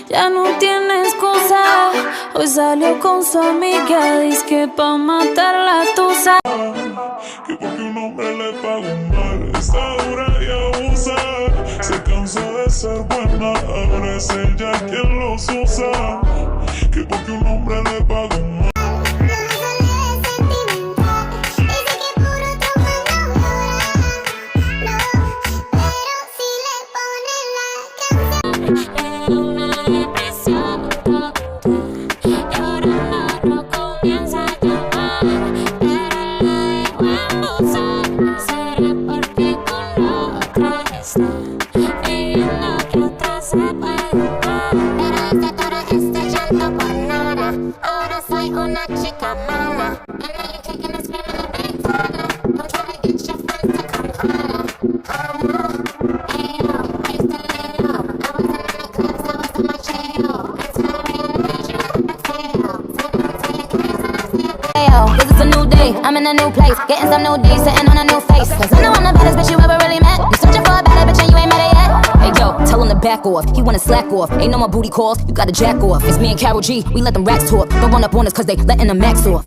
Ya no tiene excusa. Hoy salió con su amiga, dizque pa' matar la tusa. Que porque un hombre le paga mal, está dura y abusa. Se cansó de ser buena, ahora es ella quien los usa. Que porque un hombre le paga mal. Ahora soy una chica mala. And now you're taking this man a big father. I'm trying to get your friends to come holler. Ayo, I used to lay low. I wasn't in the clubs, I was on my jail. It's not real, exhale. Ayo, this is a new day, I'm in a new place. Getting some new days, sitting on a new face. Cause I know I'm the baddest bitch you ever really met. You searching for a better bitch and you ain't met it yet. Hey yo, tell him to back off, he wanna slack off. Ain't no more booty calls, you gotta jack off. It's me and Karol G, we let them racks talk. Don't run up on us cause they letting the max off.